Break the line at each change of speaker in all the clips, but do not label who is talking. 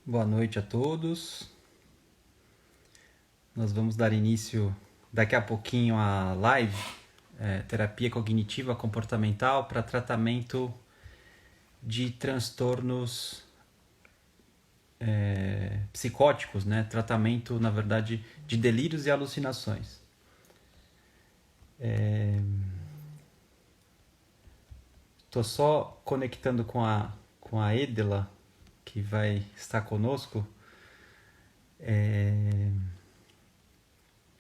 Boa noite a todos. Nós vamos dar início daqui a pouquinho à live Terapia Cognitiva Comportamental para tratamento de transtornos psicóticos, né? Tratamento, na verdade, de delírios e alucinações. Estou só conectando com a Edela, que vai estar conosco.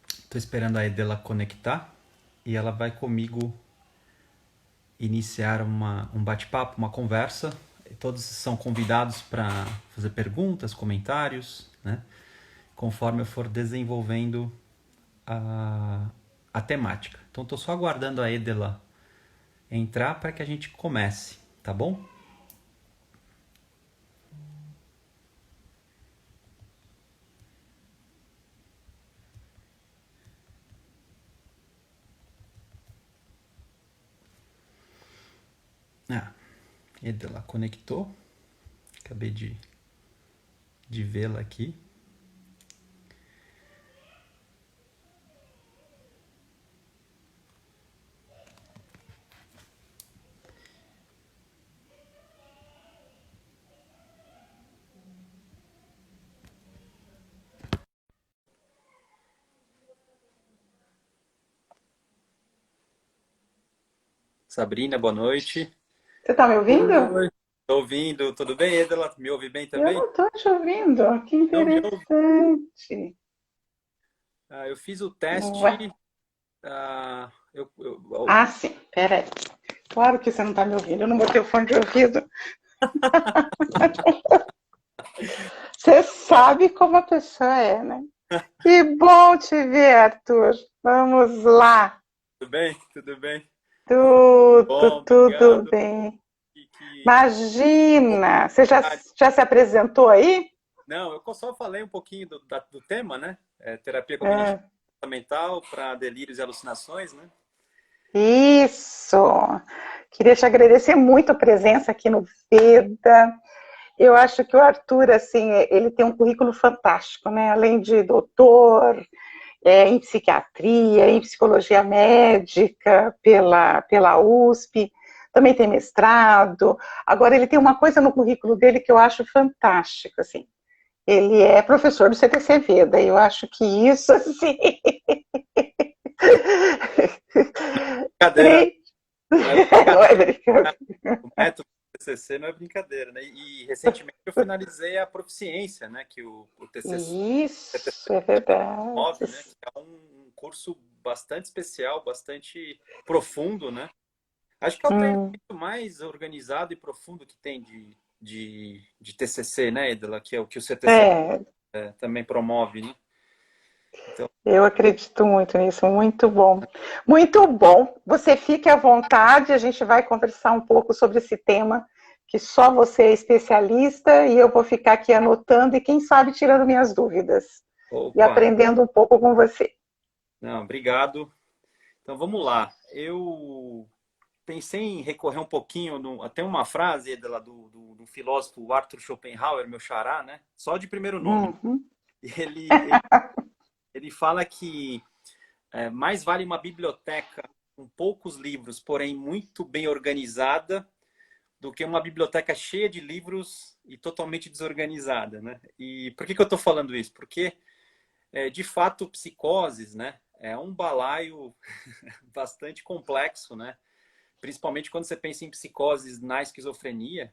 Estou esperando a Edela conectar e ela vai comigo iniciar um bate-papo, uma conversa. Todos são convidados para fazer perguntas, comentários, né? Conforme eu for desenvolvendo a temática. Então, estou só aguardando a Edela entrar para que a gente comece, tá bom? Edela conectou. Acabei de vê-la aqui. Sabrina, boa noite.
Você está me ouvindo?
Oi. Estou ouvindo. Tudo bem, Edela? Me ouve bem
Eu
também?
não estou te ouvindo. Que
Não me ouve?
interessante.
Eu fiz o
Ué.
teste. ah, eu, eu-
Ah, sim. Peraí. Claro que você não está me ouvindo. Eu não botei o fone de ouvido. Você sabe como a pessoa é, né? Que bom te ver, Arthur. Vamos lá.
Tudo bem? Tudo bem?
Tudo,
Bom,
tudo
obrigado.
bem.
Que
Imagina. Você já,
oportunidade.
já se apresentou aí?
Não, eu só falei um pouquinho do tema, né? Terapia cognitiva
É,
comportamental para delírios e alucinações, né?
isso. Queria te agradecer muito a presença aqui no Veda. Eu acho que o Arthur, assim, ele tem um currículo fantástico, né? Além de doutor em psiquiatria, em psicologia médica pela USP, também tem mestrado. Agora, ele tem uma coisa no currículo dele que eu acho fantástico, assim. Ele é professor do CTC Veda, e eu acho que isso, assim...
Brincadeira, não é
Não é
brincadeira.
brincadeira.
O método TCC não é brincadeira, né? E recentemente eu finalizei a proficiência, né? Que o TCC
Isso, é verdade.
promove, né? Que é um curso bastante especial, bastante profundo, né? Acho que é o
Hum.
treinamento mais organizado e profundo que tem de TCC, né, Edela? Que é o que o CTC
É,
também promove, né? Então,
eu acredito muito nisso, muito bom. Muito bom. Você fique à vontade, a gente vai conversar um pouco sobre esse tema, que só você é especialista, e eu vou ficar aqui anotando e, quem sabe, tirando minhas dúvidas e
opa,
aprendendo um pouco com você.
não, obrigado. Então, vamos lá. Eu pensei em recorrer um pouquinho, até uma frase, Edela, do filósofo Arthur Schopenhauer, meu xará, né? Só de primeiro nome.
Uhum.
Ele fala que mais vale uma biblioteca com poucos livros, porém muito bem organizada, do que uma biblioteca cheia de livros e totalmente desorganizada, né? E por que eu estou falando isso? Porque, de fato, psicoses, né? É um balaio bastante complexo, né? Principalmente quando você pensa em psicoses na esquizofrenia.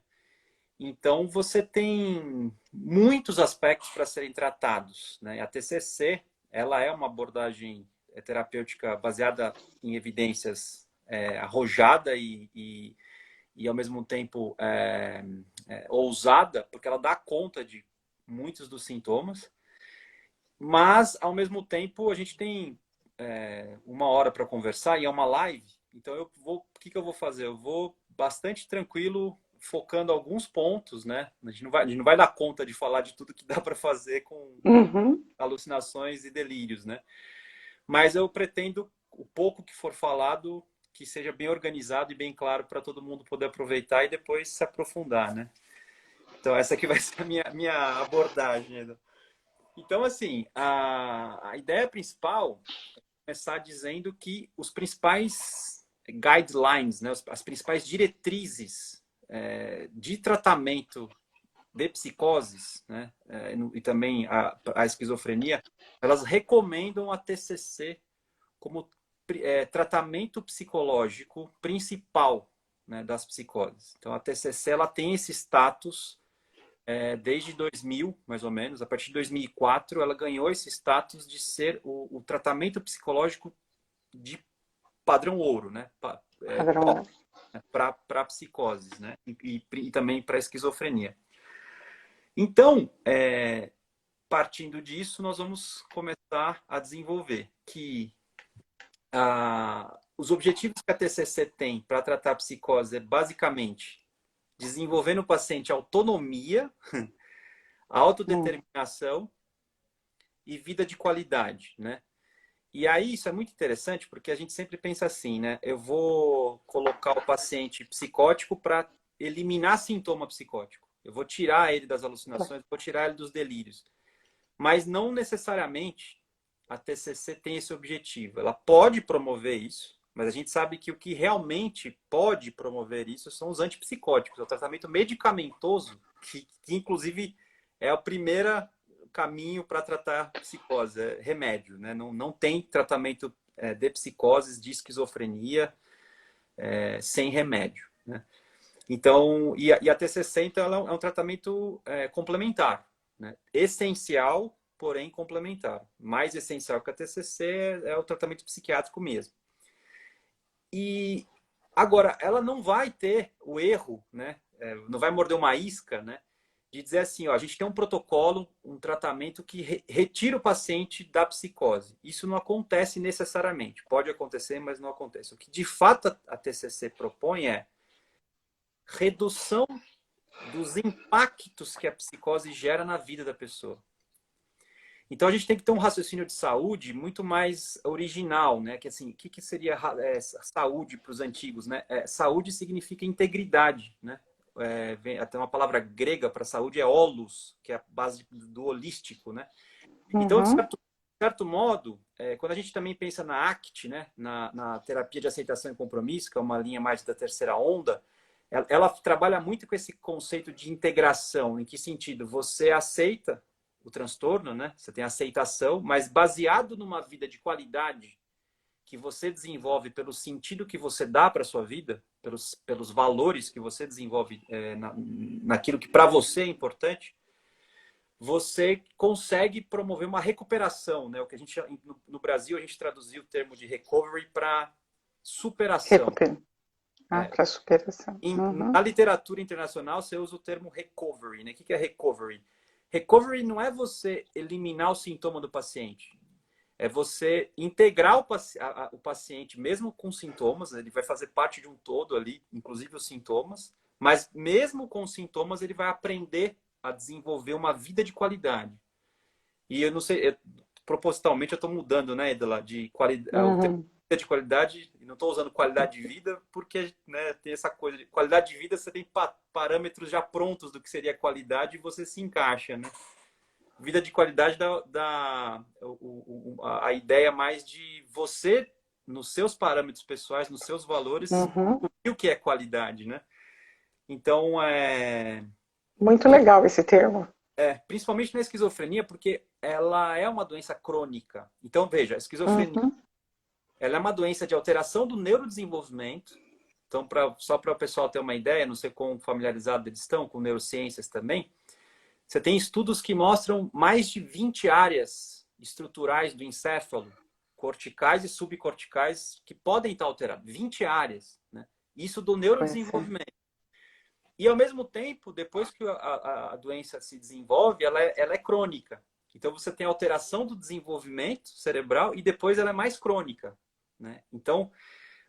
Então, você tem muitos aspectos para serem tratados, né? A TCC, ela é uma abordagem terapêutica baseada em evidências arrojada e ao mesmo tempo ousada, porque ela dá conta de muitos dos sintomas, mas ao mesmo tempo a gente tem uma hora para conversar e é uma live, então o que eu vou fazer? Eu vou bastante tranquilo, focando alguns pontos, né? A gente não vai dar conta de falar de tudo que dá para fazer com
Uhum.
alucinações e delírios, né? Mas eu pretendo o pouco que for falado que seja bem organizado e bem claro para todo mundo poder aproveitar e depois se aprofundar, né? Então, essa aqui vai ser a minha abordagem, Edu. Então, assim, a ideia principal é começar dizendo que os principais guidelines, né, as principais diretrizes de tratamento de psicoses, né, e também a esquizofrenia, elas recomendam a TCC como tratamento psicológico principal, né, das psicoses. Então, a TCC ela tem esse status desde 2000, mais ou menos. A partir de 2004, ela ganhou esse status de ser o tratamento psicológico de padrão ouro, né,
Padrão.
para psicoses, né, e também para esquizofrenia. Então, partindo disso, nós vamos começar a desenvolver que os objetivos que a TCC tem para tratar a psicose é basicamente desenvolver no paciente autonomia, autodeterminação e vida de qualidade, né? E aí isso é muito interessante porque a gente sempre pensa assim, né? Eu vou colocar o paciente psicótico para eliminar sintoma psicótico. Eu vou tirar ele das alucinações, vou tirar ele dos delírios. Mas não necessariamente a TCC tem esse objetivo. Ela pode promover isso, mas a gente sabe que o que realmente pode promover isso são os antipsicóticos, é o tratamento medicamentoso, que inclusive é o primeiro caminho para tratar psicose, é remédio, né? Não tem tratamento de psicoses, de esquizofrenia sem remédio, né? Então, e a TCC então, ela é um tratamento complementar, né? Essencial, porém complementar. Mais essencial que a TCC é o tratamento psiquiátrico mesmo. E agora, ela não vai ter o erro, né? Não vai morder uma isca, né? De dizer assim, ó, a gente tem um protocolo, um tratamento que retira o paciente da psicose. Isso não acontece necessariamente. Pode acontecer, mas não acontece. O que de fato a TCC propõe é redução dos impactos que a psicose gera na vida da pessoa. Então a gente tem que ter um raciocínio de saúde muito mais original, né? Que assim, o que seria saúde para os antigos, né? Saúde significa integridade, né? Vem até uma palavra grega para saúde é holos, que é a base do holístico, né? Então, de certo modo, quando a gente também pensa na ACT, né? Na terapia de aceitação e compromisso, que é uma linha mais da terceira onda, ela trabalha muito com esse conceito de integração. Em que sentido? Você aceita o transtorno, né? Você tem aceitação, mas baseado numa vida de qualidade que você desenvolve pelo sentido que você dá para a sua vida, pelos valores que você desenvolve naquilo que para você é importante, você consegue promover uma recuperação, né? O que a gente no Brasil a gente traduziu o termo de recovery para superação.
Para superação.
Na literatura internacional, você usa o termo recovery, né? O que é recovery? Recovery não é você eliminar o sintoma do paciente. É você integrar o paciente, mesmo com sintomas, ele vai fazer parte de um todo ali, inclusive os sintomas, mas mesmo com sintomas, ele vai aprender a desenvolver uma vida de qualidade. E eu não sei, propositalmente eu estou mudando, né, Edela, de qualidade. De qualidade, e não estou usando qualidade de vida, porque né, tem essa coisa de qualidade de vida, você tem parâmetros já prontos do que seria qualidade e você se encaixa, né? Vida de qualidade dá a ideia mais de você, nos seus parâmetros pessoais, nos seus valores, o que é qualidade, né? Então,
muito legal esse termo.
Principalmente na esquizofrenia, porque ela é uma doença crônica. Então, veja, a esquizofrenia ela é uma doença de alteração do neurodesenvolvimento. Então, só para o pessoal ter uma ideia, não sei quão familiarizado eles estão com neurociências também, você tem estudos que mostram mais de 20 áreas estruturais do encéfalo, corticais e subcorticais, que podem estar alteradas. 20 áreas, né? Isso do neurodesenvolvimento. E, ao mesmo tempo, depois que a doença se desenvolve, ela é crônica. Então, você tem alteração do desenvolvimento cerebral e depois ela é mais crônica, né? Então,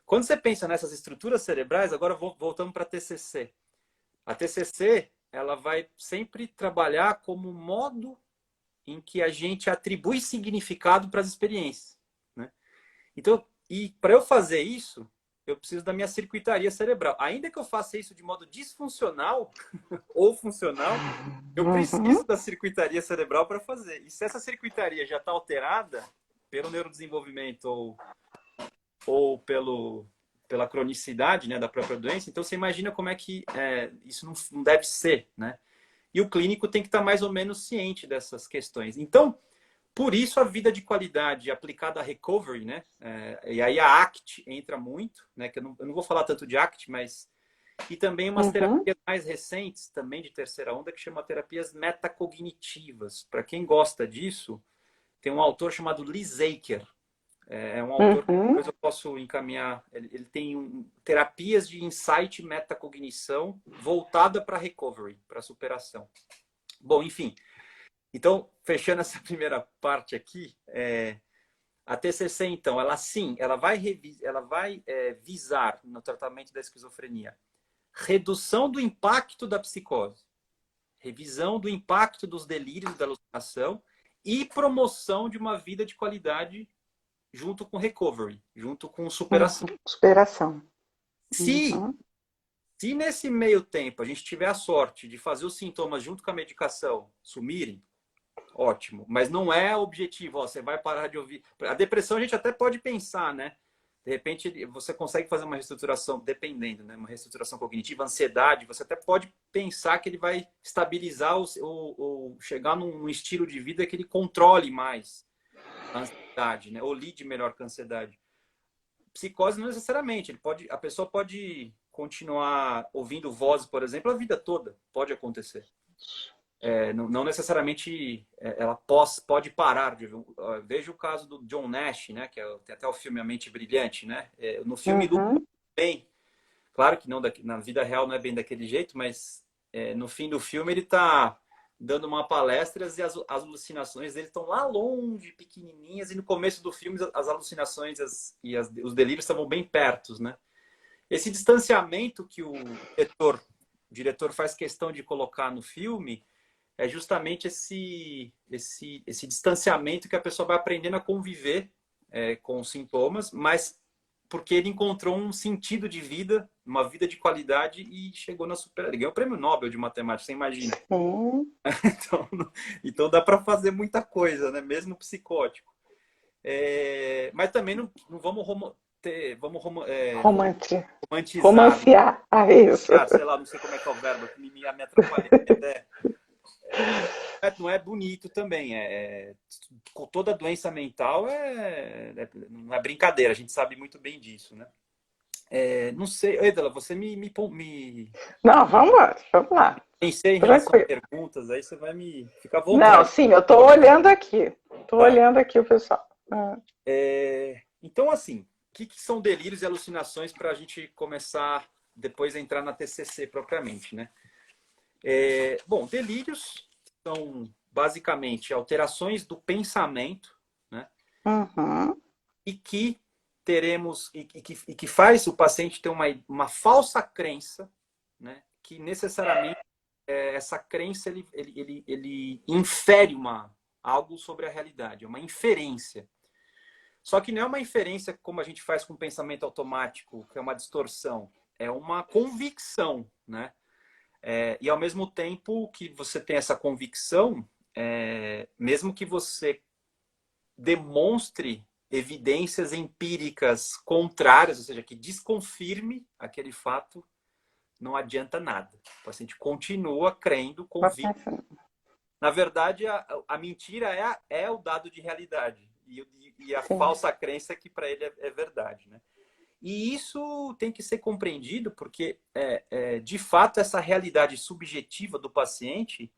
quando você pensa nessas estruturas cerebrais, agora voltamos para a TCC. A TCC, ela vai sempre trabalhar como modo em que a gente atribui significado para as experiências, né? Então, e para eu fazer isso, eu preciso da minha circuitaria cerebral. Ainda que eu faça isso de modo disfuncional ou funcional, eu preciso
Uhum.
da circuitaria cerebral para fazer. E se essa circuitaria já está alterada pelo neurodesenvolvimento ou pela cronicidade, né, da própria doença, então você imagina como é que isso não deve ser, né? E o clínico tem que estar mais ou menos ciente dessas questões. Então, por isso a vida de qualidade aplicada à recovery, né? E aí a ACT entra muito, né? Que eu não vou falar tanto de ACT, mas e também umas
Uhum.
terapias mais recentes, também de terceira onda, que chama terapias metacognitivas. Para quem gosta disso, tem um autor chamado Lee Zaker. É um autor que
Uhum.
depois eu posso encaminhar. Ele tem terapias de insight e metacognição voltada para recovery, para superação. Bom, enfim. Então, fechando essa primeira parte aqui, a TCC, então, ela sim, ela vai visar no tratamento da esquizofrenia redução do impacto da psicose, revisão do impacto dos delírios da alucinação e promoção de uma vida de qualidade junto com recovery, junto com superação.
Uhum. Superação.
Se,
Uhum.
se nesse meio tempo a gente tiver a sorte de fazer os sintomas junto com a medicação sumirem, ótimo. Mas não é objetivo, ó, você vai parar de ouvir. A depressão a gente até pode pensar, né? De repente você consegue fazer uma reestruturação, dependendo, né? Uma reestruturação cognitiva, ansiedade, você até pode pensar que ele vai estabilizar ou chegar num estilo de vida que ele controle mais a ansiedade, né? Ou lide melhor com a ansiedade. Psicose não necessariamente, a pessoa pode continuar ouvindo vozes, por exemplo, a vida toda. Pode acontecer. Não necessariamente ela pode parar de ouvir. Veja o caso do John Nash, né? Tem até o filme A Mente Brilhante, né? No filme ilustra
Uhum.
bem. Claro que não na vida real não é bem daquele jeito, mas no fim do filme ele está dando uma palestra e as alucinações dele estão lá longe, pequenininhas, e no começo do filme as alucinações os delírios estavam bem perto, né? Esse distanciamento que o diretor faz questão de colocar no filme é justamente esse distanciamento que a pessoa vai aprendendo a conviver com os sintomas, mas porque ele encontrou um sentido de vida, uma vida de qualidade e chegou na superação. Ele ganhou o prêmio Nobel de matemática, você imagina.
Sim.
Então, então dá para fazer muita coisa, né? Mesmo psicótico. Mas também não vamos,
Romance.
romantizar,
Romancear. Ah, isso.
sei lá, não sei como é que é o verbo, me atrapalhei. Não é bonito também. Toda doença mental não é brincadeira, a gente sabe muito bem disso, né? Não sei, Edela, você
Não, vamos lá.
pensei em relação a
Tranquilo.
perguntas, aí você vai me ficar à
Não,
vontade.
sim, eu estou olhando aqui. Estou
Tá.
olhando aqui o pessoal. Ah.
Então, assim, o que são delírios e alucinações para a gente começar depois a entrar na TCC propriamente, né? Bom, delírios são basicamente alterações do pensamento, né?
Uhum.
E que teremos e que faz o paciente ter uma falsa crença, né? Que necessariamente essa crença ele infere algo sobre a realidade, é uma inferência. Só que não é uma inferência como a gente faz com o pensamento automático, que é uma distorção, é uma convicção, né? E ao mesmo tempo que você tem essa convicção, mesmo que você demonstre evidências empíricas contrárias, ou seja, que desconfirme aquele fato, não adianta nada. O paciente continua crendo, convicto. Na verdade, a mentira é o dado de realidade. E a
Sim.
falsa crença é que para ele é verdade, né? E isso tem que ser compreendido porque, de fato, essa realidade subjetiva do paciente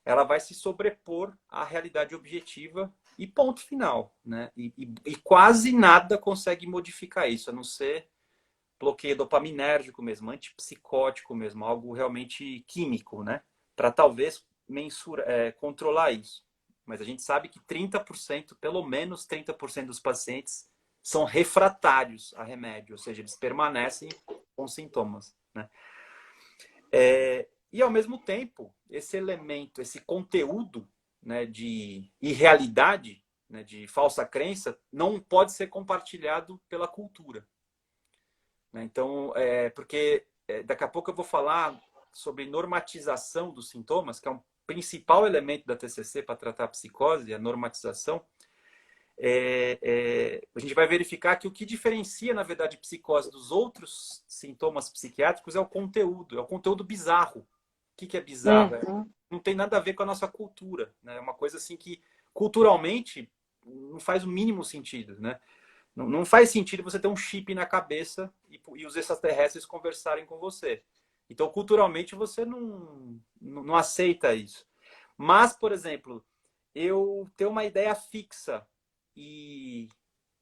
ela vai se sobrepor à realidade objetiva e ponto final, né? E quase nada consegue modificar isso, a não ser bloqueio dopaminérgico mesmo, antipsicótico mesmo, algo realmente químico, né? Para talvez controlar isso. Mas a gente sabe que 30%, pelo menos 30% dos pacientes são refratários a remédio, ou seja, eles permanecem com sintomas, né? E ao mesmo tempo, esse elemento, esse conteúdo, né, de irrealidade, né, de falsa crença, não pode ser compartilhado pela cultura. né? Então, daqui a pouco eu vou falar sobre normatização dos sintomas, que é um principal elemento da TCC para tratar a psicose, a normatização. A gente vai verificar que o que diferencia, na verdade, psicose dos outros sintomas psiquiátricos é o conteúdo bizarro. O que é bizarro? Não tem nada a ver com a nossa cultura, né? É uma coisa assim que, culturalmente, não faz o mínimo sentido, né? Não faz sentido você ter um chip na cabeça e os extraterrestres conversarem com você. Então, culturalmente, você não aceita isso. Mas, por exemplo, eu tenho uma ideia fixa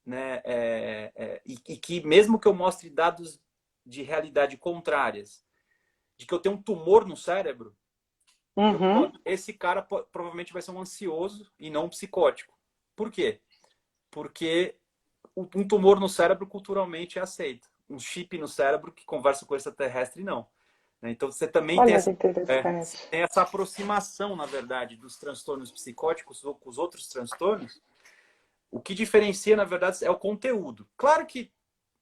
né, e que mesmo que eu mostre dados de realidade contrárias, de que eu tenho um tumor no cérebro, esse cara provavelmente vai ser um ansioso e não um psicótico. Por quê? Porque um tumor no cérebro culturalmente é aceito. Um chip no cérebro que conversa com o extraterrestre, não. Então você também tem tem essa aproximação, na verdade, dos transtornos psicóticos com os outros transtornos. O que diferencia, na verdade, é o conteúdo. Claro que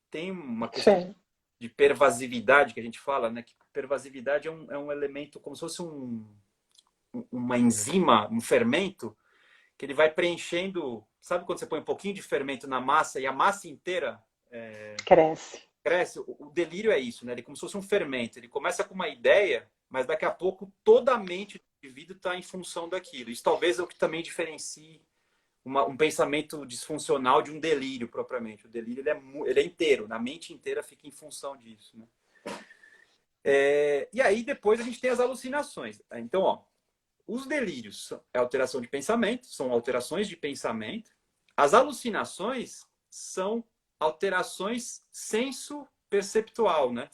tem uma questão de pervasividade que a gente fala, né? Que pervasividade é um elemento como se fosse uma enzima, um fermento, que ele vai preenchendo. Sabe quando você põe um pouquinho de fermento na massa e a massa inteira
cresce?
O delírio é isso, né? Ele é como se fosse um fermento. Ele começa com uma ideia, mas daqui a pouco toda a mente do indivíduo está em função daquilo. Isso talvez é o que também diferencie um pensamento disfuncional de um delírio propriamente. O delírio ele é inteiro, na mente inteira fica em função disso, né? E aí depois a gente tem as alucinações. Então, ó, os delírios é alteração de pensamento, são alterações de pensamento. As alucinações são alterações senso-perceptual, né?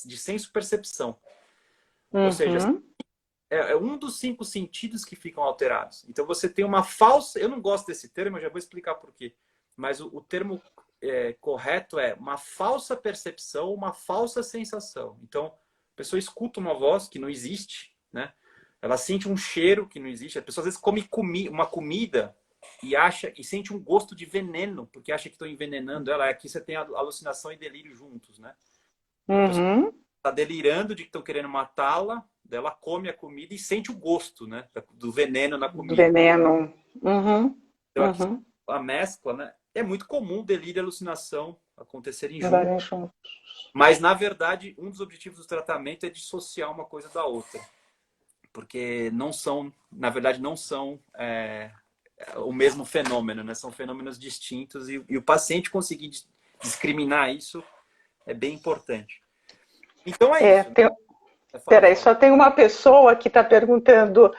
De senso-percepção. Ou seja, é um dos 5 sentidos que ficam alterados. Então você tem uma falsa... Eu não gosto desse termo, eu já vou explicar por quê. Mas o termo correto é uma falsa percepção, uma falsa sensação. Então, a pessoa escuta uma voz que não existe, né? Ela sente um cheiro que não existe. A pessoa às vezes come uma comida e sente um gosto de veneno, porque acha que estão envenenando ela. Aqui você tem alucinação e delírio juntos, né? A pessoa está delirando de que estão querendo matá-la, ela come a comida e sente o gosto, né? Do veneno na comida.
Do veneno.
Então aqui a mescla, né? É muito comum delírio e alucinação acontecerem juntos. Mas, na verdade, um dos objetivos do tratamento é dissociar uma coisa da outra. Porque na verdade, não são o mesmo fenômeno, né? São fenômenos distintos e o paciente conseguir discriminar isso é bem importante. Então isso.
Peraí, só tem uma pessoa que está perguntando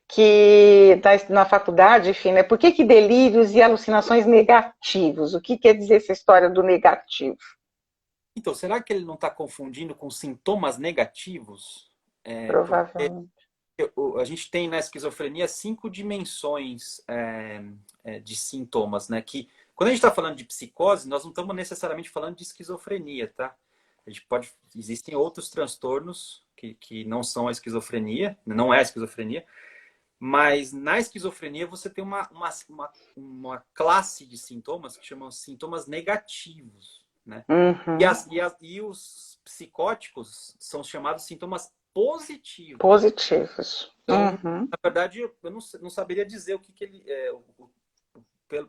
que na faculdade, enfim, né? Por que delírios e alucinações negativos? O que quer dizer essa história do negativo?
Então, será que ele não está confundindo com sintomas negativos?
Provavelmente.
A gente tem na esquizofrenia 5 dimensões de sintomas, né? Que quando a gente está falando de psicose, nós não estamos necessariamente falando de esquizofrenia, tá? Existem outros transtornos que não são a esquizofrenia, não é a esquizofrenia, mas na esquizofrenia você tem uma classe de sintomas que chamam sintomas negativos, né? E os psicóticos são chamados sintomas positivos. Então, na verdade, eu não saberia dizer o que ele é,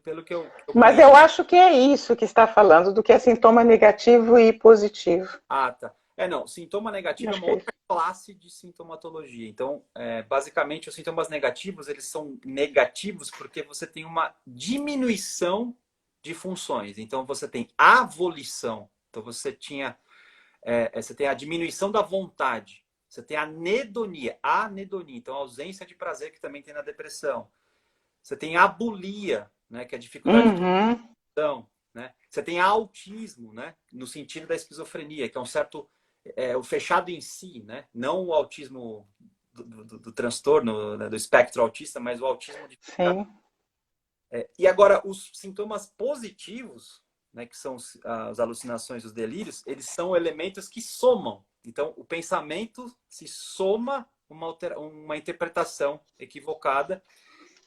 pelo que eu
Mas eu acho que é isso que está falando, do que é sintoma negativo e positivo.
Ah, tá. Não, sintoma negativo é uma outra classe de sintomatologia. Então, basicamente, os sintomas negativos, eles são negativos porque você tem uma diminuição de funções. Então, você tem avolição. Então, você tem a diminuição da vontade. Você tem a anedonia. Então, a ausência de prazer, que também tem na depressão. Você tem a abulia, né, que é a dificuldade de atenção, né? Você tem autismo, né, no sentido da esquizofrenia, que é um certo o fechado em si, né? Não o autismo do transtorno, né, do espectro autista, mas o autismo de...
Sim.
E agora, os sintomas positivos, né, que são as alucinações, os delírios, eles são elementos que somam. Então, o pensamento se soma uma interpretação equivocada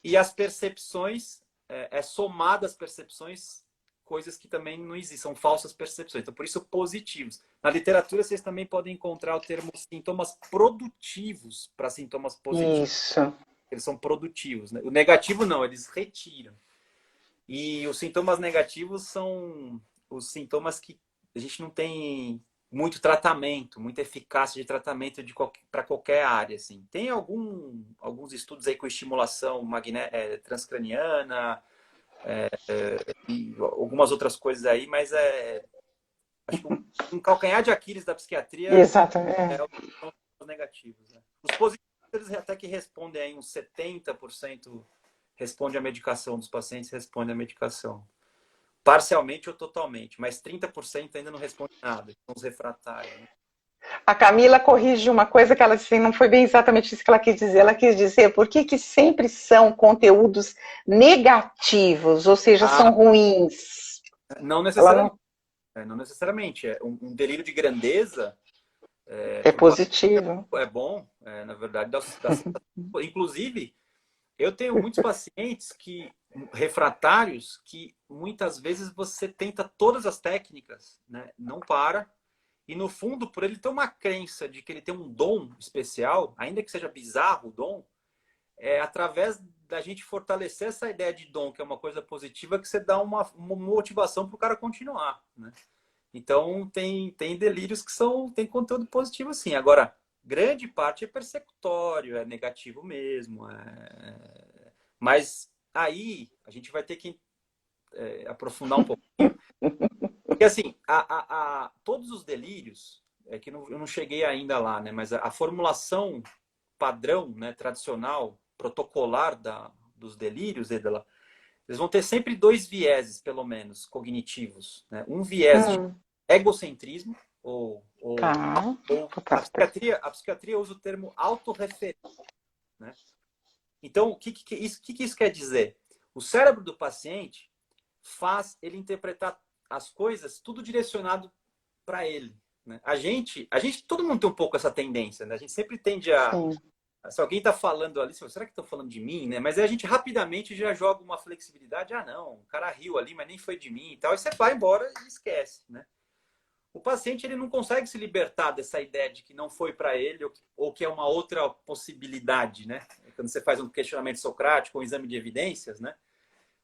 e as percepções, somada às percepções coisas que também não existem, são falsas percepções. Então, por isso, positivos. Na literatura, vocês também podem encontrar o termo sintomas produtivos para sintomas positivos.
Isso.
Eles são produtivos, né? O negativo não, eles retiram. E os sintomas negativos são os sintomas que a gente não tem muito tratamento, muita eficácia de tratamento para qualquer área. Assim. Tem alguns estudos aí com estimulação transcraniana, e algumas outras coisas aí, mas acho que um calcanhar de Aquiles da psiquiatria
Exato.
são os negativos. Né? Os positivos, eles até que respondem aí uns 70% responde à medicação dos pacientes, responde à medicação. Parcialmente ou totalmente, mas 30% ainda não responde nada, são os refratários. Né?
A Camila corrige uma coisa que ela disse, não foi bem exatamente isso que ela quis dizer. Ela quis dizer por que sempre são conteúdos negativos, ou seja, são ruins.
Não necessariamente. Não necessariamente. Um delírio de grandeza
é positivo.
É bom, na verdade. Inclusive, eu tenho muitos pacientes refratários que muitas vezes você tenta todas as técnicas, né? Não para. E no fundo, por ele ter uma crença de que ele tem um dom especial, ainda que seja bizarro o dom, através da gente fortalecer essa ideia de dom, que é uma coisa positiva, que você dá uma motivação para o cara continuar, né? Então, tem delírios que tem conteúdo positivo, sim. Agora, grande parte é persecutório, é negativo mesmo. Mas aí, a gente vai ter que aprofundar um pouquinho. Porque, assim, todos os delírios, que eu não cheguei ainda lá, né? Mas a formulação padrão, né, tradicional, protocolar dos delírios, Edela, eles vão ter sempre dois vieses, pelo menos, cognitivos. Né? Um viés de egocentrismo, a psiquiatria usa o termo autorreferência. Né? Então, o que isso quer dizer? O cérebro do paciente faz ele interpretar as coisas tudo direcionado para ele. Né? Todo mundo tem um pouco essa tendência. Né? A gente sempre tende a... Sim. Se alguém está falando ali, será que estão falando de mim? Né? Mas aí a gente rapidamente já joga uma flexibilidade. Ah, não, o cara riu ali, mas nem foi de mim e tal. E você vai embora e esquece. Né? O paciente ele não consegue se libertar dessa ideia de que não foi para ele ou que é uma outra possibilidade. Né? Quando você faz um questionamento socrático, um exame de evidências, né?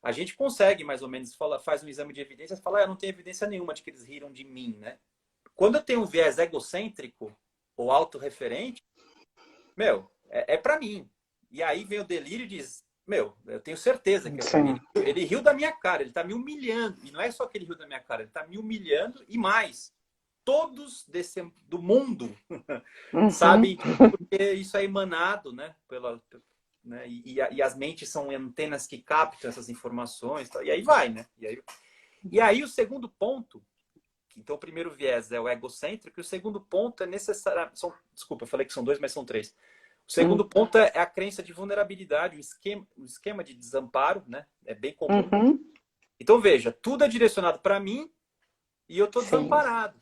A gente consegue, mais ou menos, faz um exame de evidências e fala, eu não tenho evidência nenhuma de que eles riram de mim. Né? Quando eu tenho um viés egocêntrico ou autorreferente, é para mim. E aí vem o delírio e diz, eu tenho certeza que ele riu da minha cara, ele está me humilhando. E não é só que ele riu da minha cara, ele está me humilhando e mais. Todos do mundo sabem porque isso é emanado, né? Né? E as mentes são antenas que captam essas informações. E aí vai, né? E aí o segundo ponto, então o primeiro viés é o egocêntrico, e o segundo ponto é necessário. Desculpa, eu falei que são dois, mas são três. O segundo ponto é a crença de vulnerabilidade, o esquema de desamparo, né? É bem comum. Então, veja, tudo é direcionado para mim e eu estou desamparado.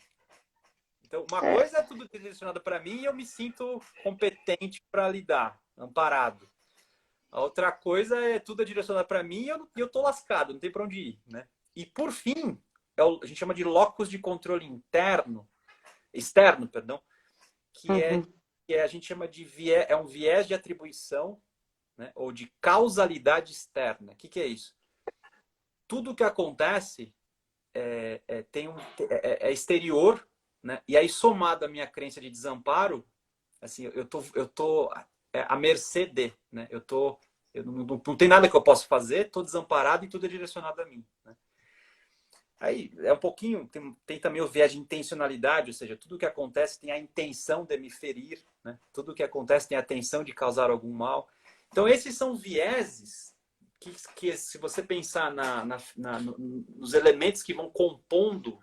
Então, uma coisa é tudo direcionado para mim e eu me sinto competente para lidar, amparado. A outra coisa é tudo direcionado para mim e eu estou lascado, não tem para onde ir. Né? E, por fim, a gente chama de locus de controle externo, que a gente chama de um viés de atribuição, né? Ou de causalidade externa. O que é isso? Tudo que acontece é exterior, né? E aí, somado à minha crença de desamparo, assim, eu tô à mercê de, né? Não tem nada que eu possa fazer, estou desamparado e tudo é direcionado a mim. Né? Aí é um pouquinho, tem também o viés de intencionalidade, ou seja, tudo que acontece tem a intenção de me ferir, né? Tudo que acontece tem a intenção de causar algum mal. Então, esses são vieses que se você pensar nos elementos que vão compondo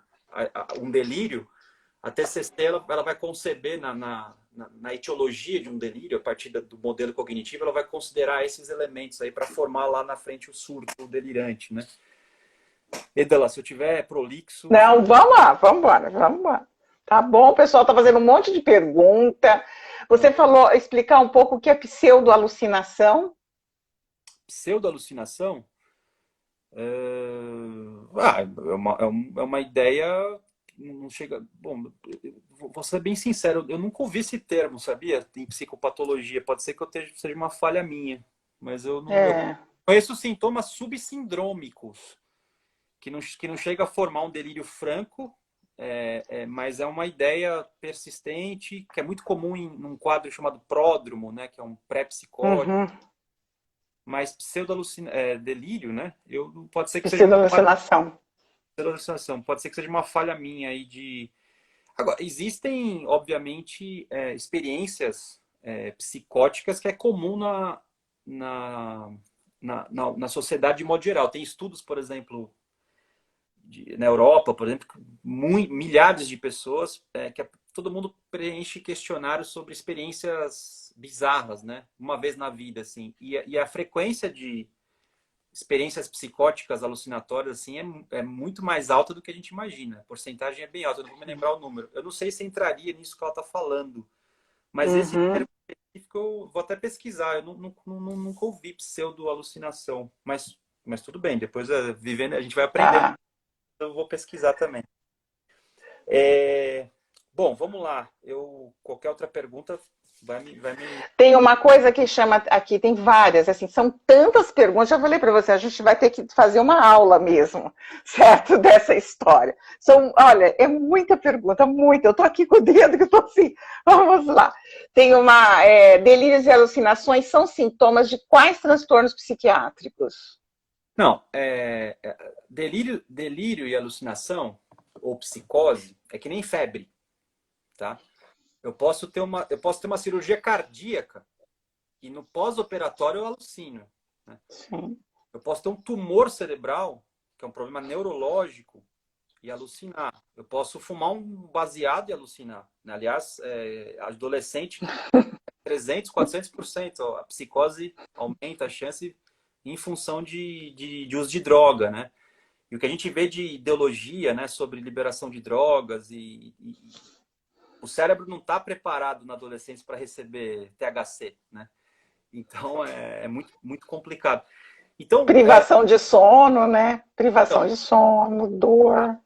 um delírio, a TCC ela vai conceber na etiologia de um delírio, a partir do modelo cognitivo, ela vai considerar esses elementos aí para formar lá na frente o surto delirante, né? Edela, se eu tiver prolixo...
Não, vamos lá, vamos embora. Tá bom, o pessoal tá fazendo um monte de pergunta. Você falou, explicar um pouco o que é pseudo-alucinação?
Pseudo-alucinação? É uma ideia que não chega. Bom, vou ser bem sincero, eu nunca ouvi esse termo, sabia? Em psicopatologia. Pode ser que seja uma falha minha, mas eu não. Eu
É.
conheço sintomas subsindrômicos, que não chega a formar um delírio franco, mas é uma ideia persistente, que é muito comum num quadro chamado pródromo, né? Que é um pré-psicótico.
Uhum.
Mas delírio, né? Pode ser que seja uma falha,
Pseudo-alucinação.
pseudo-alucinação, pode ser que seja uma falha minha aí de. Agora, existem, obviamente, experiências psicóticas que é comum na, na sociedade de modo geral. Tem estudos, por exemplo, na Europa, por exemplo, milhares de pessoas todo mundo preenche questionários sobre experiências bizarras, né? Uma vez na vida, assim. E a frequência de experiências psicóticas alucinatórias assim é muito mais alta do que a gente imagina. A porcentagem é bem alta, eu não vou me lembrar o número. Eu não sei se entraria nisso que ela está falando, mas esse
Uhum.
termo específico eu vou até pesquisar. Eu nunca ouvi pseudo-alucinação, mas tudo bem, depois vivendo a gente vai aprendendo,
Tá.
eu vou pesquisar também. É, Bom, vamos lá. Qualquer outra pergunta vai me...
Tem uma coisa que chama aqui, tem várias, assim, são tantas perguntas, já falei para você, a gente vai ter que fazer uma aula mesmo, certo, dessa história. Olha, é muita pergunta, muita, eu tô aqui com o dedo que eu tô assim, vamos lá. Tem delírios e alucinações são sintomas de quais transtornos psiquiátricos?
Não, delírio e alucinação ou psicose é que nem febre, tá? Eu posso ter uma cirurgia cardíaca e no pós-operatório eu alucino, né?
Sim.
Eu posso ter um tumor cerebral, que é um problema neurológico, e alucinar. Eu posso fumar um baseado e alucinar, né? Aliás, adolescente, 300, 400%. A psicose aumenta a chance em função de uso de droga, né? E o que a gente vê de ideologia, né, sobre liberação de drogas o cérebro não está preparado na adolescência para receber THC, né? Então é muito, muito complicado. Então,
Privação de sono, né?
então,
Privação de sono, dor.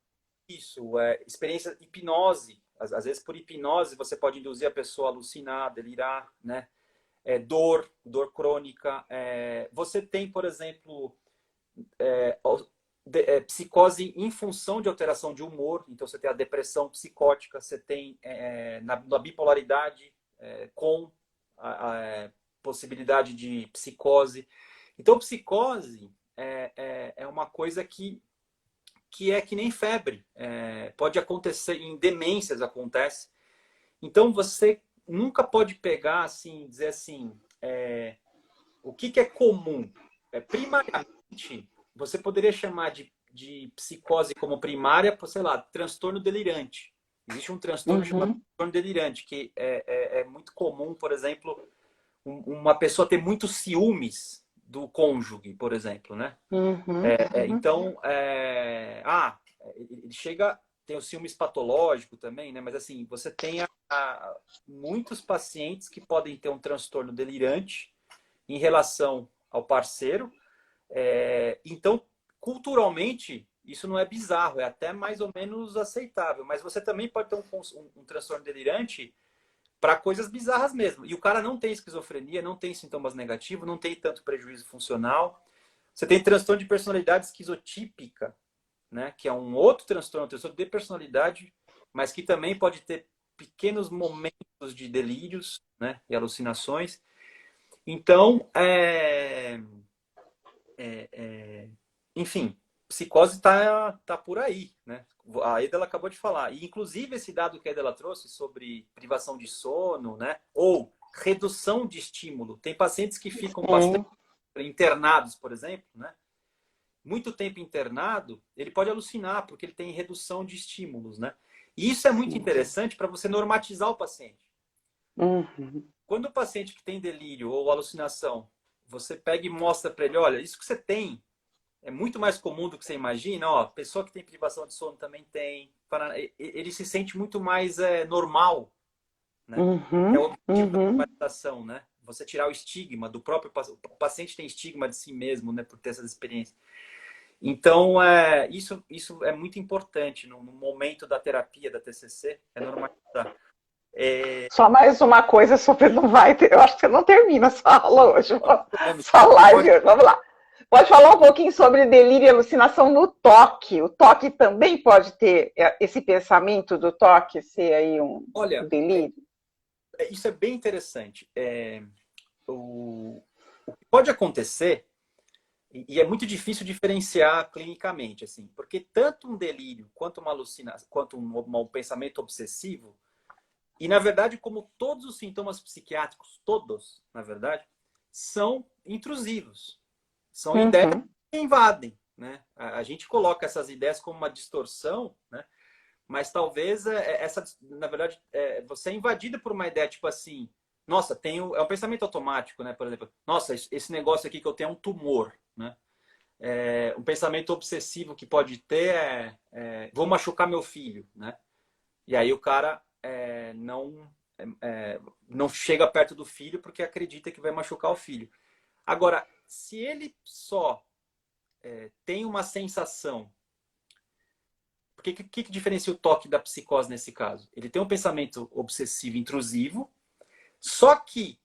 isso, experiência hipnose. Às vezes, por hipnose, você pode induzir a pessoa a alucinar, delirar, né? Dor crônica. Você tem, por exemplo, psicose em função de alteração de humor. Então, você tem a depressão psicótica, você tem na bipolaridade com a possibilidade de psicose. Então, psicose é uma coisa que é que nem febre. Pode acontecer, em demências acontece. Então, você nunca pode pegar, assim, dizer assim, o que é comum. Primariamente, você poderia chamar de psicose como primária, por, sei lá, transtorno delirante. Existe um transtorno chamado
Uhum,
transtorno delirante, que é muito comum, por exemplo, uma pessoa ter muitos ciúmes do cônjuge, por exemplo, né?
uhum, uhum.
Então, ele chega, tem o ciúmes patológico também, né? Mas assim, você tem muitos pacientes que podem ter um transtorno delirante em relação ao parceiro. Então, culturalmente, isso não é bizarro, é até mais ou menos aceitável. Mas você também pode ter um transtorno delirante para coisas bizarras mesmo. E o cara não tem esquizofrenia, não tem sintomas negativos, não tem tanto prejuízo funcional. Você tem transtorno de personalidade esquizotípica, né? Que é um outro transtorno de personalidade, mas que também pode ter pequenos momentos de delírios, né? E alucinações. Então, enfim, psicose tá por aí, né? A Eda acabou de falar. E, inclusive, esse dado que a Eda trouxe sobre privação de sono, né? Ou redução de estímulo. Tem pacientes que ficam bastante
Sim.
internados, por exemplo, né? Muito tempo internado, ele pode alucinar, porque ele tem redução de estímulos, né? E isso é muito
Sim.
interessante para você normatizar o paciente.
Uhum.
Quando o paciente que tem delírio ou alucinação, você pega e mostra para ele, olha, isso que você tem é muito mais comum do que você imagina, ó, pessoa que tem privação de sono também tem, ele se sente muito mais normal, né? É o
Uhum.
objetivo da
Uhum.
normalização, né? Você tirar o estigma do próprio paciente. O paciente tem estigma de si mesmo, né, por ter essas experiências. Então, isso é muito importante no momento da terapia, da TCC, é normalizar.
Só mais uma coisa sobre não vai ter, eu acho que você não termina a sua aula hoje, sua
Pode,
live hoje, vamos lá. Pode falar um pouquinho sobre delírio e alucinação no toque. O toque também pode ter esse pensamento do toque ser aí um
olha,
delírio?
isso é bem interessante. O que pode acontecer, e é muito difícil diferenciar clinicamente, assim, porque tanto um delírio quanto uma alucinação, quanto um pensamento obsessivo, e na verdade, como todos os sintomas psiquiátricos, todos, na verdade, são intrusivos. São ideias
Uhum.
que invadem, né? A gente coloca essas ideias como uma distorção, né? Mas talvez essa, na verdade, você é invadida por uma ideia tipo assim, nossa, é um pensamento automático, né? Por exemplo, nossa, esse negócio aqui que eu tenho é um tumor, né? Um pensamento obsessivo que pode ter vou machucar meu filho, né? E aí o cara não chega perto do filho porque acredita que vai machucar o filho. Agora, se ele só tem uma sensação. Porque o que diferencia o toque da psicose nesse caso? Ele tem um pensamento obsessivo intrusivo, só que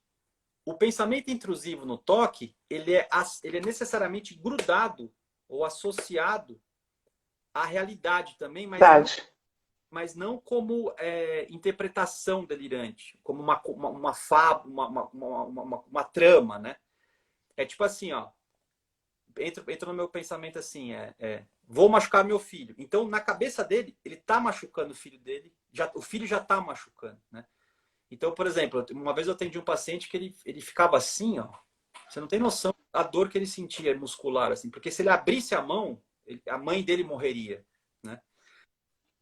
o pensamento intrusivo no toque, ele é necessariamente grudado ou associado à realidade também,
Verdade.
mas não como interpretação delirante, como uma fábula, uma trama, né? É tipo assim, ó, entra no meu pensamento assim, vou machucar meu filho. Então, na cabeça dele, ele tá machucando o filho dele, o filho já tá machucando, né? Então, por exemplo, uma vez eu atendi um paciente que ele ficava assim, ó, você não tem noção da dor que ele sentia muscular, assim, porque se ele abrisse a mão, a mãe dele morreria, né?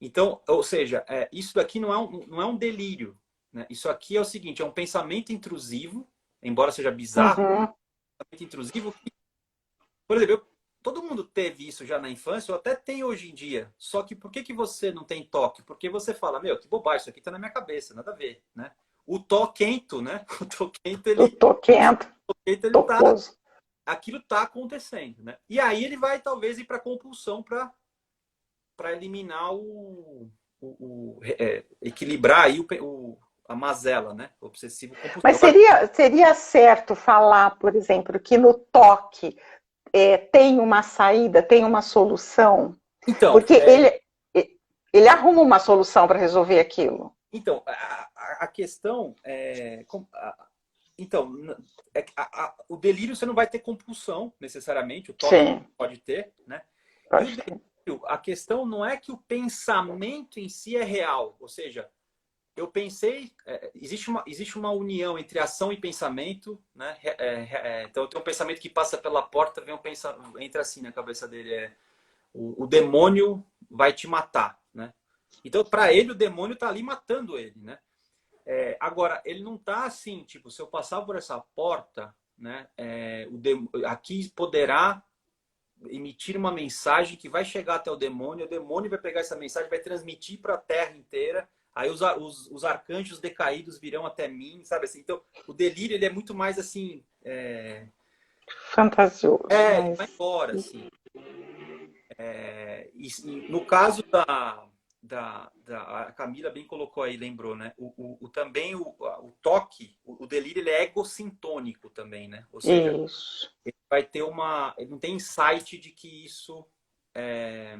Então, ou seja, isso daqui não é um delírio, né? Isso aqui é o seguinte, é um pensamento intrusivo, embora seja bizarro,
Uhum.
pensamento intrusivo. Por exemplo, todo mundo teve isso já na infância, ou até tem hoje em dia. Só que por que você não tem toque? Porque você fala, meu, que bobagem, isso aqui tá na minha cabeça, nada a ver, né? O toquento, né? O toquento,
Eu tô quente,
ele tá,
tocoso.
aquilo tá acontecendo, né? E aí ele vai talvez ir para compulsão para eliminar equilibrar aí a mazela, né? Obsessivo
Mas
compulsivo. Agora,
seria certo falar, por exemplo, que no toque tem uma saída, tem uma solução?
então,
Porque ele arruma uma solução para resolver aquilo.
Então, a questão então, o delírio você não vai ter compulsão, necessariamente, o toque
Sim,
pode ter, né? E o
pode ter.
delírio, a questão não é que o pensamento em si é real, ou seja, eu pensei, existe uma união entre ação e pensamento, né? Então, tem um pensamento que passa pela porta, vem um pensamento, entra assim na cabeça dele, o demônio vai te matar, né? Então, para ele, o demônio está ali matando ele, né? Agora, ele não está assim, tipo, se eu passar por essa porta, né, aqui poderá emitir uma mensagem que vai chegar até o demônio vai pegar essa mensagem, vai transmitir para a Terra inteira, aí os arcanjos decaídos virão até mim, sabe assim? Então, o delírio, ele é muito mais assim...
Fantasioso,
Ele
mas...
vai embora, assim. E no caso a Camila bem colocou aí, lembrou, né? Também o toque, o delírio, ele é egocintônico também, né? Ou seja,
Isso.
ele vai ter ele não tem insight de que isso é,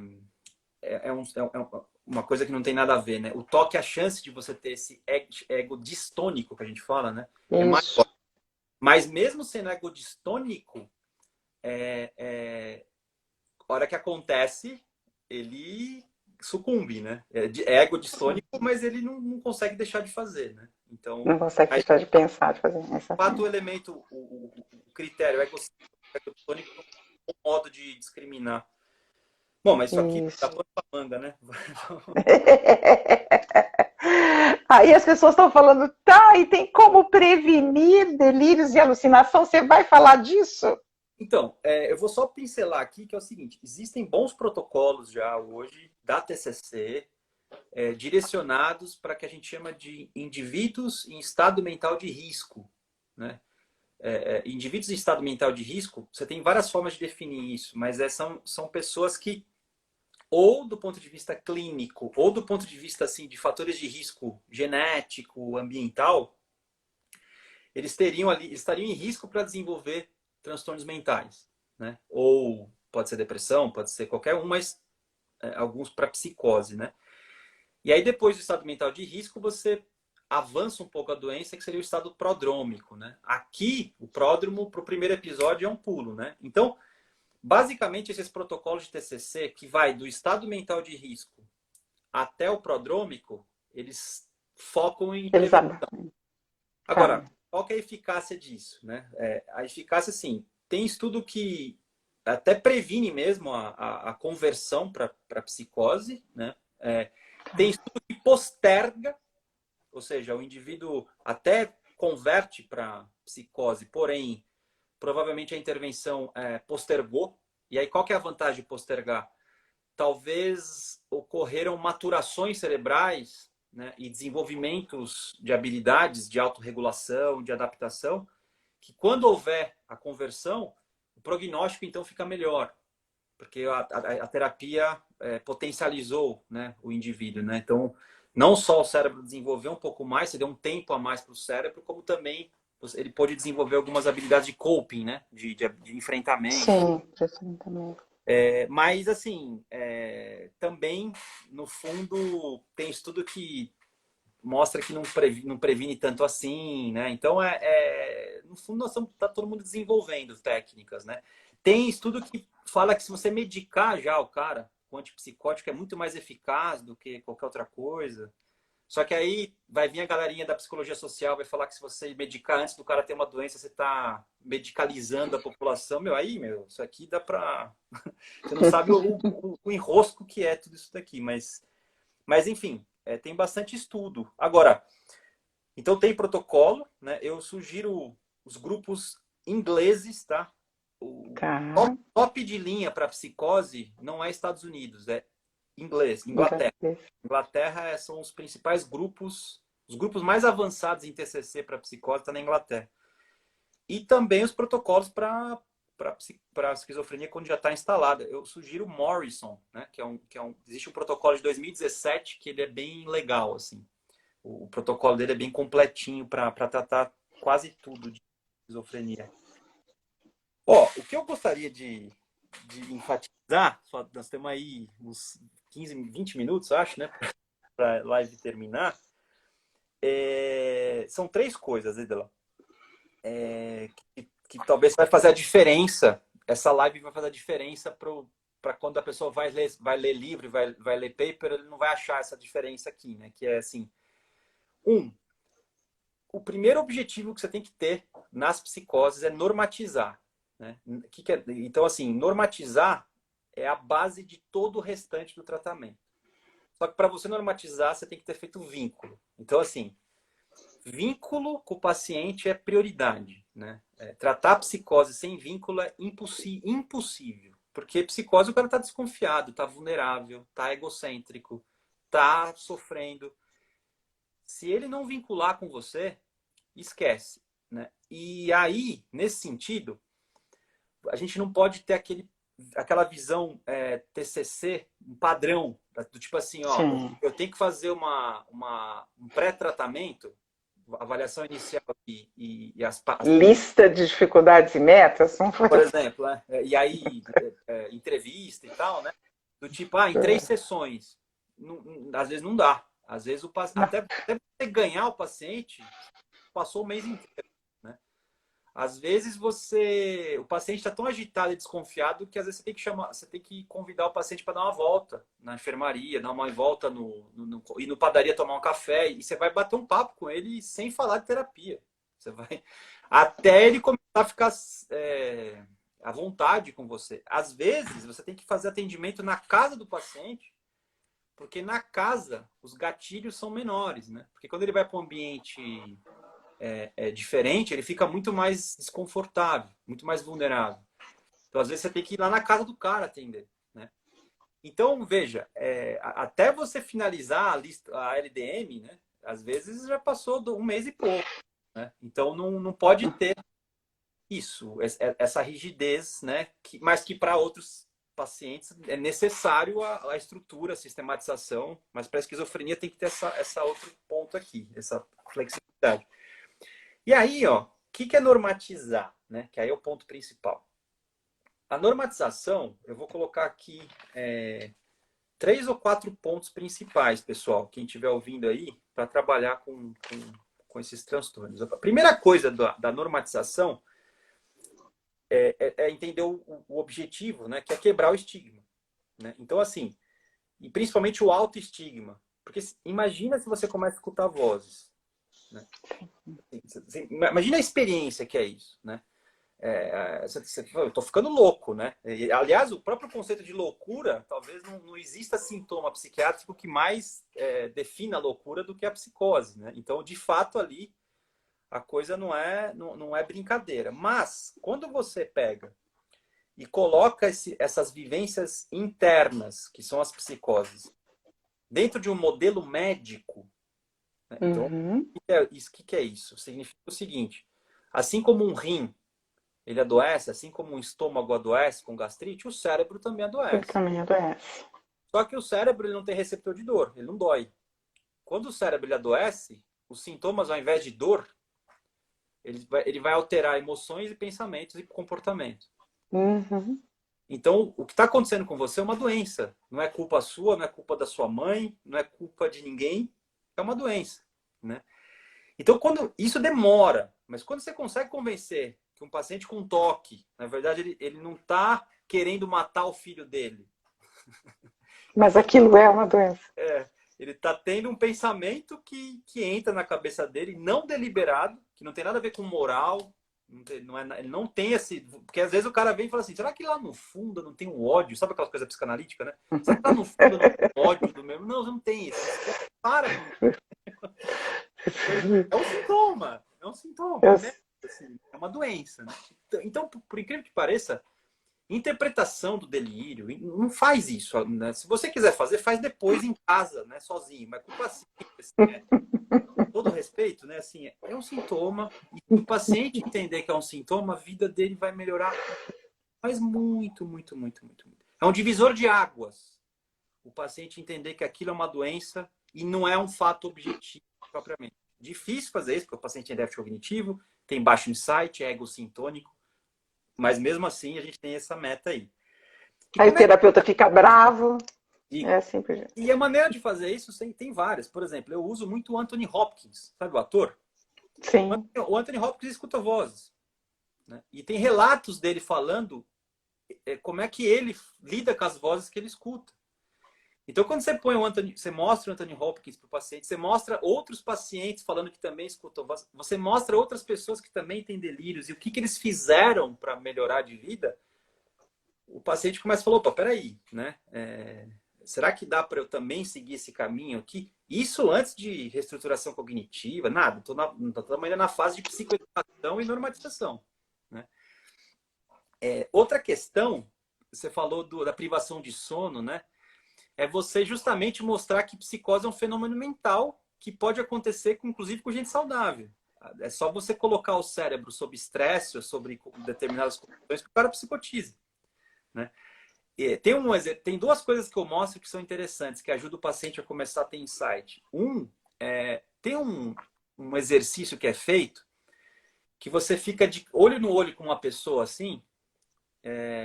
uma coisa que não tem nada a ver, né? O toque, a chance de você ter esse ego distônico que a gente fala, né? É maior.
Isso.
Mas mesmo sendo ego distônico, a hora que acontece, ele sucumbe, né? É ego
Sim.
distônico, mas ele não consegue deixar de fazer, né? Então,
Não consegue
aí,
deixar de pensar, de fazer
de fato, o
exatamente.
elemento, o critério ego distônico é um modo de discriminar. Bom, mas isso aqui dá
Isso.
pano pra manga, né?
Aí as pessoas estão falando, tá, e tem como prevenir delírios e alucinação? Você vai falar disso?
Então, eu vou só pincelar aqui que é o seguinte: existem bons protocolos já hoje da TCC direcionados para que a gente chama de indivíduos em estado mental de risco, né? indivíduos em estado mental de risco, você tem várias formas de definir isso, mas são pessoas que, ou do ponto de vista clínico, ou do ponto de vista assim, de fatores de risco genético, ambiental, eles estariam em risco para desenvolver transtornos mentais, né? Ou pode ser depressão, pode ser qualquer um, mas alguns para psicose, né? E aí depois do estado mental de risco, você avança um pouco a doença, que seria o estado prodrômico, né? Aqui, o pródromo, para o primeiro episódio, é um pulo, né? Então, basicamente, esses protocolos de TCC, que vai do estado mental de risco até o prodrômico, eles focam em prevenção. Agora, qual que é a eficácia disso, né? A eficácia, sim, tem estudo que até previne mesmo a conversão para psicose, né? Tem estudo que posterga, ou seja, o indivíduo até converte para psicose, porém, provavelmente a intervenção postergou. E aí, qual que é a vantagem de postergar? Talvez ocorreram maturações cerebrais, né, e desenvolvimentos de habilidades de autorregulação, de adaptação, que quando houver a conversão, o prognóstico então fica melhor, porque a terapia potencializou, né, o indivíduo, né? Então, não só o cérebro desenvolveu um pouco mais, você deu um tempo a mais para o cérebro, como também ele pode desenvolver algumas habilidades de coping, né? De enfrentamento.
Sim, de enfrentamento.
Mas, assim, também, no fundo, tem estudo que mostra que não previne tanto assim, né? Então, no fundo, tá todo mundo desenvolvendo técnicas, né? Tem estudo que fala que se você medicar já o cara com antipsicótico é muito mais eficaz do que qualquer outra coisa. Só que aí vai vir a galerinha da psicologia social, vai falar que se você medicar antes do cara ter uma doença, você está medicalizando a população. Isso aqui dá para... Você não sabe o enrosco que é tudo isso daqui. Mas enfim, tem bastante estudo. Agora, então tem protocolo, né? Eu sugiro os grupos ingleses, tá? O top de linha para psicose não é Estados Unidos, é Inglaterra. Inglaterra são os principais grupos, os grupos mais avançados em TCC para psicose está na Inglaterra. E também os protocolos para esquizofrenia quando já está instalada. Eu sugiro o Morrison, né? Existe um protocolo de 2017 que ele é bem legal, assim. O protocolo dele é bem completinho para tratar quase tudo de esquizofrenia. O que eu gostaria de enfatizar, nós temos aí uns 15, 20 minutos, acho, né? Para a live terminar. São 3 coisas, Edela, que talvez vai fazer a diferença. Essa live vai fazer a diferença para quando a pessoa vai ler livro, vai ler paper, ele não vai achar essa diferença aqui, né? Que é assim, o primeiro objetivo que você tem que ter nas psicoses é normatizar, né? Então, assim, normatizar é a base de todo o restante do tratamento. Só que para você normatizar, você tem que ter feito vínculo. Então, assim, vínculo com o paciente é prioridade, né? Tratar a psicose sem vínculo é impossível. Porque psicose o cara está desconfiado, está vulnerável, está egocêntrico, está sofrendo. Se ele não vincular com você, esquece, né? E aí, nesse sentido, a gente não pode ter aquela visão TCC, um padrão, do tipo assim, eu tenho que fazer um pré-tratamento, avaliação inicial e as
lista de dificuldades e metas,
por exemplo, e aí entrevista e tal, né? Do tipo, em 3 sessões, às vezes não dá. Às vezes até você ganhar o paciente, passou o mês inteiro, né? Às vezes o paciente está tão agitado e desconfiado que às vezes você tem que convidar o paciente para dar uma volta na enfermaria, dar uma volta ir no padaria tomar um café, e você vai bater um papo com ele sem falar de terapia. Você vai até ele começar a ficar à vontade com você. Às vezes você tem que fazer atendimento na casa do paciente, porque na casa os gatilhos são menores, né? Porque quando ele vai para um ambiente diferente, ele fica muito mais desconfortável, muito mais vulnerável. Então, às vezes, você tem que ir lá na casa do cara atender, né? Então, veja, até você finalizar a LDM, né? Às vezes já passou 1 mês e pouco, né? Então, não pode ter isso, essa rigidez, né? Mas que para outros pacientes é necessário a estrutura, a sistematização, mas para a esquizofrenia tem que ter essa outro ponto aqui, essa flexibilidade. E aí, ó, o que é normatizar, né? Que aí é o ponto principal. A normatização, eu vou colocar aqui 3 ou 4 pontos principais, pessoal, quem estiver ouvindo aí, para trabalhar com esses transtornos. A primeira coisa da normatização é entender o objetivo, né? Que é quebrar o estigma. Né? Então, assim, e principalmente o autoestigma. Porque imagina se você começa a escutar vozes. Né? Imagina a experiência que é isso, né? Eu tô ficando louco, né? E, aliás, o próprio conceito de loucura, talvez não exista sintoma psiquiátrico que mais defina a loucura do que a psicose, né? Então, de fato, ali a coisa não é brincadeira. Mas, quando você pega e coloca essas vivências internas, que são as psicoses, dentro de um modelo médico, né? Então, o que é isso? Significa o seguinte, assim como um rim ele adoece, assim como um estômago adoece com gastrite, o cérebro também
Ele
adoece.
também adoece.
Só que o cérebro ele não tem receptor de dor, ele não dói. Quando o cérebro ele adoece, os sintomas, ao invés de dor, ele vai alterar emoções e pensamentos e comportamento.
Uhum.
Então, o que está acontecendo com você é uma doença. Não é culpa sua, não é culpa da sua mãe, não é culpa de ninguém. É uma doença, né? Então, isso demora. Mas quando você consegue convencer que um paciente com toque, na verdade, ele não está querendo matar o filho dele.
Mas aquilo é uma doença.
Ele está tendo um pensamento que entra na cabeça dele, não deliberado, que não tem nada a ver com moral, ele não tem esse... Porque às vezes o cara vem e fala assim, será que lá no fundo não tem um ódio? Sabe aquelas coisas psicanalíticas, né? Será que lá no fundo não tem ódio do mesmo? Não, não tem isso. Para com isso. É um sintoma. É um sintoma. Né? Assim, é uma doença. Né? Então, por incrível que pareça, interpretação do delírio não faz isso. Né? Se você quiser fazer, faz depois em casa, né? Sozinho. Mas com o paciente, assim, todo respeito, né? Assim, é um sintoma. E se o paciente entender que é um sintoma, a vida dele vai melhorar. Mas muito, muito, muito, muito, muito. É um divisor de águas. O paciente entender que aquilo é uma doença e não é um fato objetivo propriamente. Difícil fazer isso, porque o paciente tem déficit cognitivo, tem baixo insight, é egocintônico, mas mesmo assim a gente tem essa meta aí.
Aí o terapeuta fica bravo. É assim por diante.
E a maneira de fazer isso tem várias. Por exemplo, eu uso muito o Anthony Hopkins, sabe o ator?
Sim.
O Anthony Hopkins escuta vozes. Né? E tem relatos dele falando como é que ele lida com as vozes que ele escuta. Então, quando você mostra o Anthony Hopkins para o paciente, você mostra outros pacientes falando que também escutam, você mostra outras pessoas que também têm delírios e o que eles fizeram para melhorar de vida, o paciente começa a falar, opa, peraí, né? Será que dá para eu também seguir esse caminho aqui? Isso antes de reestruturação cognitiva, nada. Estamos ainda na fase de psicoeducação e normatização. Né? Outra questão, você falou da privação de sono, né? É você justamente mostrar que psicose é um fenômeno mental que pode acontecer, inclusive, com gente saudável. É só você colocar o cérebro sob estresse ou sobre determinadas condições que o cara psicotiza. Né? Tem 2 coisas que eu mostro que são interessantes, que ajudam o paciente a começar a ter insight. Tem um exercício que é feito que você fica de olho no olho com uma pessoa assim,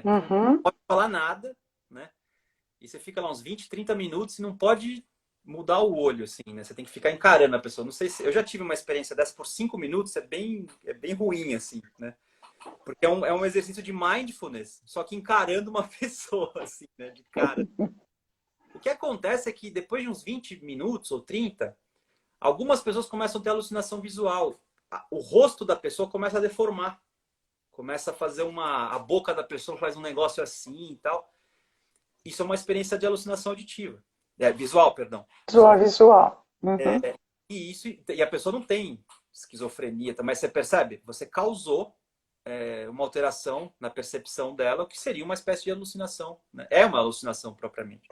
não pode falar nada, né? E você fica lá uns 20, 30 minutos e não pode mudar o olho, assim, né? Você tem que ficar encarando a pessoa. Não sei se... Eu já tive uma experiência dessa por 5 minutos, é bem ruim, assim, né? Porque é um exercício de mindfulness, só que encarando uma pessoa, assim, né? De cara. O que acontece é que depois de uns 20 minutos ou 30, algumas pessoas começam a ter alucinação visual. O rosto da pessoa começa a deformar. Começa a fazer a boca da pessoa faz um negócio assim e tal. Isso é uma experiência de alucinação auditiva. Visual, perdão.
Visual. Uhum.
E a pessoa não tem esquizofrenia, mas você percebe? Você causou uma alteração na percepção dela, o que seria uma espécie de alucinação. Né? É uma alucinação propriamente.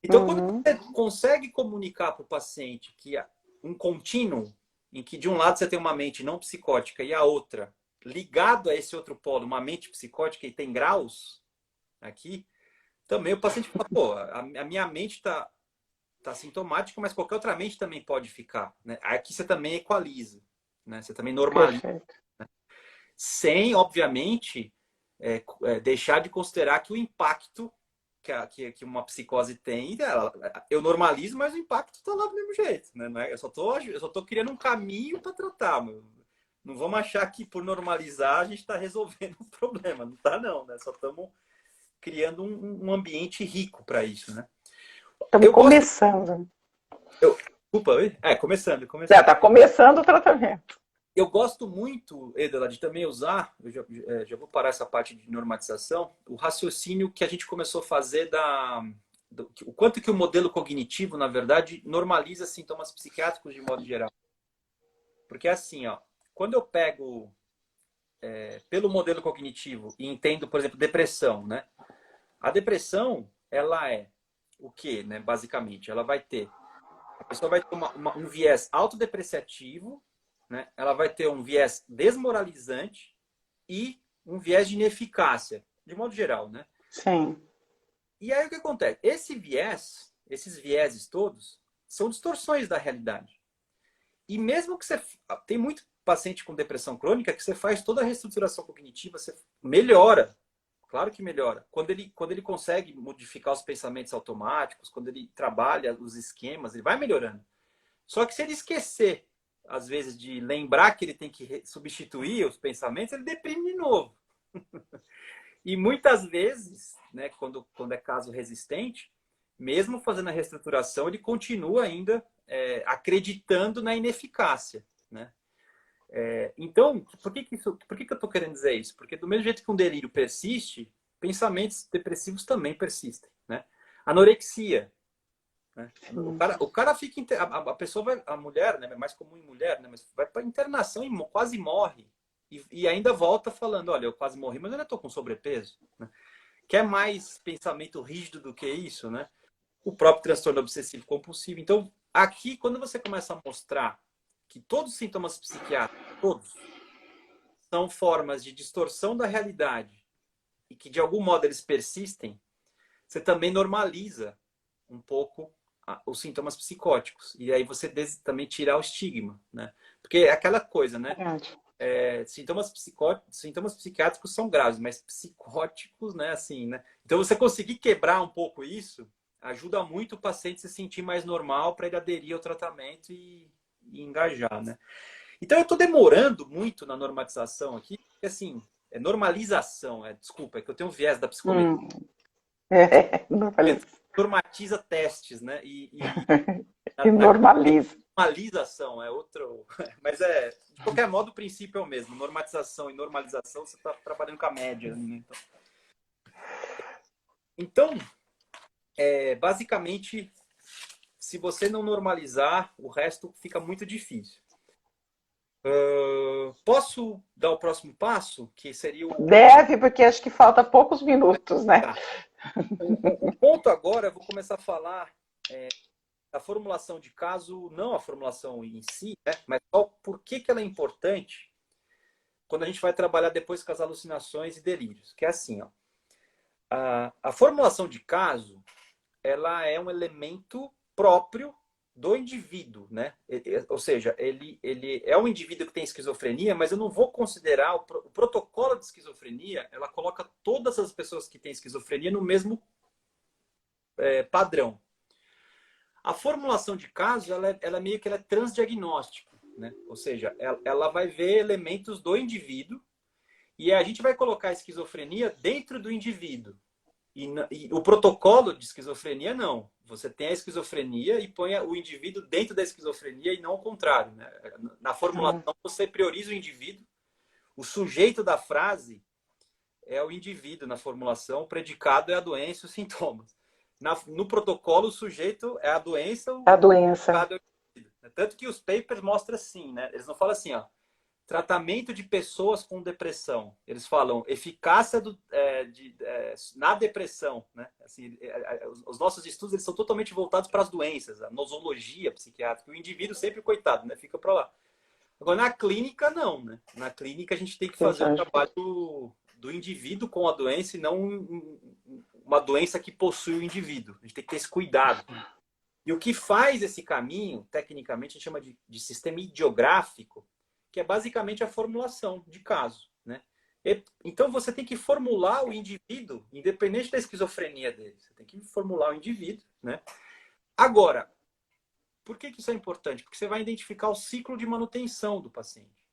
Então, quando você consegue comunicar para o paciente que um contínuo, em que de um lado você tem uma mente não psicótica e a outra ligado a esse outro polo, uma mente psicótica e tem graus aqui, também o paciente fala, pô, a minha mente está sintomática, mas qualquer outra mente também pode ficar, né? Aqui você também equaliza, né? Você também normaliza.
Perfeito.
Sem, obviamente, deixar de considerar que o impacto que uma psicose tem, eu normalizo, mas o impacto está lá do mesmo jeito, né? Não é, eu só tô criando um caminho para tratar. Não vamos achar que por normalizar a gente está resolvendo o problema. Não está, não, né? Só estamos criando um ambiente rico para isso, né?
Estamos começando.
Desculpa, começando.
Está começando o tratamento.
Eu gosto muito, Edela, de também usar, eu já vou parar essa parte de normatização, o raciocínio que a gente começou a fazer o quanto que o modelo cognitivo, na verdade, normaliza sintomas psiquiátricos de modo geral. Porque assim, ó, quando eu pego pelo modelo cognitivo e entendo, por exemplo, depressão, né? A depressão, ela é o quê, né? Basicamente, a pessoa vai ter um viés autodepreciativo, né? Ela vai ter um viés desmoralizante e um viés de ineficácia, de modo geral, né?
Sim.
E aí o que acontece? Esses vieses todos, são distorções da realidade. E mesmo que você... Tem muito paciente com depressão crônica que você faz toda a reestruturação cognitiva, você melhora. Claro que melhora. Quando ele consegue modificar os pensamentos automáticos, quando ele trabalha os esquemas, ele vai melhorando. Só que se ele esquecer, às vezes, de lembrar que ele tem que substituir os pensamentos, ele deprime de novo. E muitas vezes, né, quando é caso resistente, mesmo fazendo a reestruturação, ele continua ainda acreditando na ineficácia, né? Então, por que eu estou querendo dizer isso? Porque do mesmo jeito que um delírio persiste, pensamentos depressivos também persistem, né? Anorexia, né? O cara fica... A pessoa vai... A mulher, né? É mais comum em mulher, né? Mas vai para internação e quase morre. E ainda volta falando, olha, eu quase morri, mas eu ainda estou com sobrepeso, né? Quer mais pensamento rígido do que isso, né? O próprio transtorno obsessivo compulsivo. Então, aqui, quando você começa a mostrar que todos os sintomas psiquiátricos, todos, são formas de distorção da realidade e que, de algum modo, eles persistem, você também normaliza um pouco os sintomas psicóticos. E aí você também tirar o estigma, né? Porque é aquela coisa, né? Sintomas psiquiátricos são graves, mas psicóticos, né? Assim, né? Então, você conseguir quebrar um pouco isso ajuda muito o paciente se sentir mais normal para ele aderir ao tratamento e engajar, né? Então, eu estou demorando muito na normatização aqui, porque, assim, normalização, desculpa, é que eu tenho um viés da psicologia. Normatiza testes, né?
E normaliza.
Normalização é outro... Mas de qualquer modo, o princípio é o mesmo. Normatização e normalização, você está trabalhando com a média, né? Então, basicamente, se você não normalizar, o resto fica muito difícil. Posso dar o próximo passo? Que seria
Deve, porque acho que falta poucos minutos, né?
Tá. O ponto agora, eu vou começar a falar da formulação de caso, não a formulação em si, né? Mas só por que ela é importante quando a gente vai trabalhar depois com as alucinações e delírios. Que é assim, ó, a formulação de caso, ela é um elemento próprio do indivíduo, né? Ou seja, ele é um indivíduo que tem esquizofrenia, mas eu não vou considerar o protocolo de esquizofrenia, ela coloca todas as pessoas que têm esquizofrenia no mesmo padrão. A formulação de caso, ela meio que é transdiagnóstica, né? Ou seja, ela vai ver elementos do indivíduo e a gente vai colocar a esquizofrenia dentro do indivíduo. E o protocolo de esquizofrenia, não. Você tem a esquizofrenia e põe o indivíduo dentro da esquizofrenia e não o contrário, né? Na formulação, você prioriza o indivíduo. O sujeito da frase é o indivíduo na formulação, o predicado é a doença e os sintomas. No protocolo, o sujeito é a doença, o predicado é o indivíduo. Tanto que os papers mostram assim, né? Eles não falam assim, ó, tratamento de pessoas com depressão. Eles falam eficácia na depressão, né? Assim, os nossos estudos eles são totalmente voltados para as doenças, a nosologia psiquiátrica. O indivíduo sempre, coitado, né? Fica para lá. Agora, na clínica, não, né? Na clínica, a gente tem que fazer o trabalho do indivíduo com a doença e não uma doença que possui o indivíduo. A gente tem que ter esse cuidado. E o que faz esse caminho, tecnicamente, a gente chama de sistema idiográfico, que é basicamente a formulação de caso, né? Então, você tem que formular o indivíduo, independente da esquizofrenia dele. Você tem que formular o indivíduo, né? Agora, por que isso é importante? Porque você vai identificar o ciclo de manutenção do paciente.